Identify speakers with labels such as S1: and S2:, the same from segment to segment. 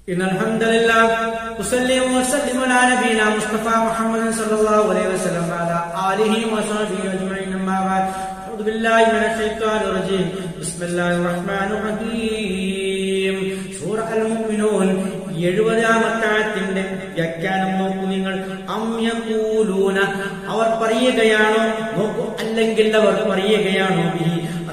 S1: إن الحمد لله أصلي وأسلم على نبينا مصطفى محمد صلى الله عليه وسلم وعلى آله وصحبه أجمعين أما بعد أعوذ بالله من الشيطان الرجيم بسم الله الرحمن الرحيم سورة المؤمنون 70-ാമത്തെ ആയത്തിന്റെ വ്യാഖ്യാനം നോക്കൂ നിങ്ങൾ. അംയഖൂലൂന, അവർ പറയുകയാണോ, നോക്കൂ, അല്ലെങ്കിൽ അവർ പറയുകയാണോ,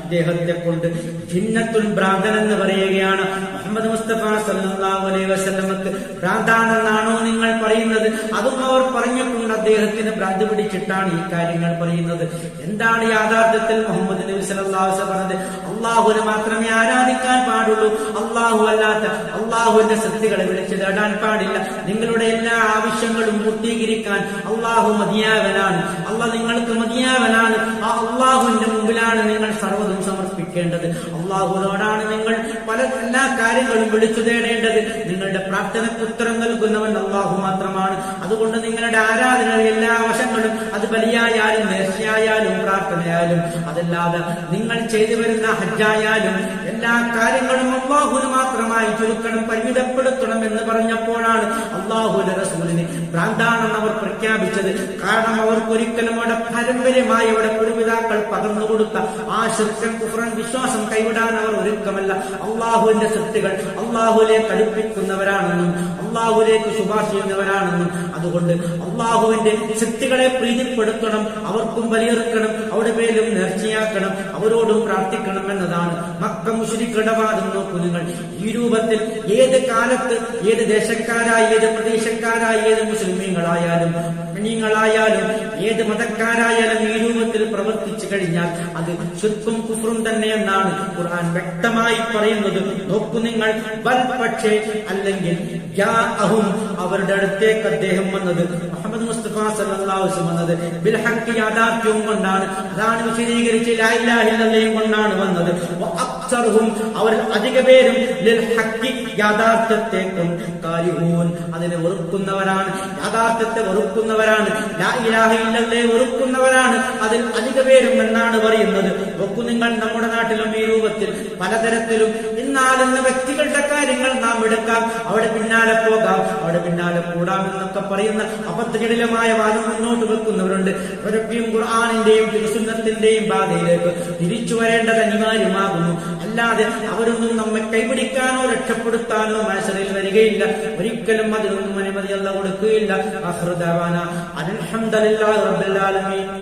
S1: അദ്ദേഹത്തെ കൊണ്ട് ജിന്നത്തുൽ ഭ്രാന്തൻ എന്ന് പറയുകയാണ്. മുഹമ്മദ് മുസ്തഫ സല്ലല്ലാഹു അലൈഹി വസല്ലമക്ക് ഭ്രാന്താണെന്നാണോ നിങ്ങൾ പറയുന്നത്? അതും അവർ പറഞ്ഞിട്ടുണ്ട്. അദ്ദേഹത്തിന് ഭ്രാന്ത് പിടിച്ചിട്ടാണ് ഈ കാര്യങ്ങൾ പറയുന്നത്. എന്താണ് യാഥാർത്ഥ്യത്തിൽ മുഹമ്മദ് നബി സല്ലല്ലാഹു അലൈഹി വസല്ലം പറഞ്ഞത്? അള്ളാഹുവിനെ മാത്രമേ ആരാധിക്കാൻ പാടുള്ളൂ, അള്ളാഹു അല്ലാത്ത അള്ളാഹുവിന്റെ സൃഷ്ടികളെ വിളിച്ചു തേടാൻ പാടില്ല. നിങ്ങളുടെ എല്ലാ ആവശ്യങ്ങളും പൂർത്തീകരിക്കാൻ അള്ളാഹു മതിയാവനാണ്. അള്ളാഹ് നിങ്ങൾക്ക് മതിയാവനാണ്. ആ അള്ളാഹുവിന്റെ മുമ്പിലാണ് നിങ്ങൾ സർവ്വതും സമർപ്പിക്കേണ്ടത്. അള്ളാഹുവിനോടാണ് നിങ്ങൾ എല്ലാ കാര്യങ്ങളും വിളിച്ചു തേടേണ്ടത്. നിങ്ങളുടെ പ്രാർത്ഥനയ്ക്ക് ഉത്തരം നൽകുന്നവൻ അള്ളാഹു മാത്രമാണ്. അതുകൊണ്ട് നിങ്ങളുടെ ആരാധനയുടെ എല്ലാ വശങ്ങളും, അത് ബലിയായാലും നേർച്ചയായാലും പ്രാർത്ഥനയായാലും, അതല്ലാതെ നിങ്ങൾ ചെയ്തു വരുന്ന ഹജ്ജായാലും, എല്ലാ കാര്യങ്ങളും അള്ളാഹുവിന് മാത്രമായി ചുരുക്കണം, പരിമിതപ്പെടുത്തണം എന്ന് പറഞ്ഞപ്പോഴാണ് അള്ളാഹുവിന്റെ റസൂലിന് ഭ്രാന്താണെന്ന് അവർ പ്രഖ്യാപിച്ചത്. കാരണം അവർക്കൊരിക്കലും അവിടെ പാരമ്പര്യമായി അവിടെ പൂർവിതാക്കൾ പകർന്നു കൊടുത്ത ആ ശിർക്കൻ കുഫ്റൻ വിശ്വാസം കൈവിടാൻ അവർ ഒരുക്കമല്ല. അള്ളാഹുവിന്റെ സൃഷ്ടികൾ അള്ളാഹുവിലേക്ക് അടുപ്പിക്കുന്നവരാണെന്നും അള്ളാഹുവിലേക്ക് ശുപാർശ ചെയ്യുന്നവരാണെന്നും, അതുകൊണ്ട് അള്ളാഹുവിന്റെ സൃഷ്ടികളെ പ്രീതിപ്പെടുത്തണം, അവർക്കും ബലിയെറുക്കണം, അവിടെ പേരും നേർച്ചയാക്കണം, അവരോടും പ്രാർത്ഥിക്കണം എന്നതാണ് മക്ക മുശ്രിക്കുകളുടെ വാദം. നോക്കൂ നിങ്ങൾ, ഈ രൂപത്തിൽ ഏത് കാലത്ത്, ഏത് ദേശക്കാരായി, ഏത് പ്രദേശക്കാരായി, ഏത് മുസ്ലിമീങ്ങളായാലും മുഅ്മിനീങ്ങളായാലും ഏത് മതക്കാരായാലും ഈ രൂപത്തിൽ പ്രവർത്തിച്ചു കഴിഞ്ഞാൽ അത് ശിർക്കും കുഫ്റും തന്നെ എന്നാണ് ഖുർആൻ വ്യക്തമായി പറയുന്നത്. നോക്കൂ നിങ്ങൾ, പക്ഷേ അല്ലെങ്കിൽ അവരുടെ അടുത്തേക്ക് അദ്ദേഹം വന്നത്, മുഹമ്മദ് മുസ്തഫ സല്ലല്ലാഹു അലൈഹി വസല്ലം വന്നത് ബിൽ ഹഖ്, യാഥാർത്ഥ്യവും കൊണ്ടാണ്. അതാണ് വിശദീകരിച്ച് ലാ ഇലാഹ ഇല്ലല്ലാഹ് കൊണ്ടാണ് വന്നത്. വഅക്സറുഹും, അവർ അധിക പേരും ലിൽ ഹഖ്, യാഥാർത്ഥ്യത്തെ കാരിഹൂൻ, അതിനെ വെറുക്കുന്നവരാണ്, യാഥാർത്ഥ്യത്തെ വെറുക്കുന്നവരാണ്, ലാ ഇലാഹ ഇല്ലല്ലാഹ് വെറുക്കുന്നവരാണ് അതിൽ അധിക പേരും എന്നാണ് പറയുന്നത്. നോക്കൂ നിങ്ങൾ, നമ്മുടെ നാട്ടിലും ഈ രൂപത്തിൽ പലതരത്തിലും ഇന്നാലെന്ന വ്യക്തികളുടെ കാര്യങ്ങൾ നാം എടുക്കാം, അവിടെ പിന്നാലെ പോകാം, അവിടെ പിന്നാലെ കൂടാം എന്നൊക്കെ പറയുന്ന അബദ്ധജടിലമായ വാദം മുന്നോട്ട് വെക്കുന്നവരുണ്ട്. അവരൊക്കെയും ഖുർആനിന്റെയും തിരുസുന്നത്തിന്റെയും ബാധയിലേക്ക് തിരിച്ചു വരേണ്ടത് അനിവാര്യമാകുന്നു. അല്ലാതെ അവരൊന്നും നമ്മെ കൈപിടിക്കാനോ രക്ഷപ്പെടുത്താനോ മത്സരയിൽ വരികയില്ല. ഒരിക്കലും അതിനൊന്നും അനുമതി അല്ലാഹു കൊടുക്കുകയില്ല. ആഖിറു ദഅവാനാ അൽഹംദുലില്ലാഹി റബ്ബിൽ ആലമീൻ.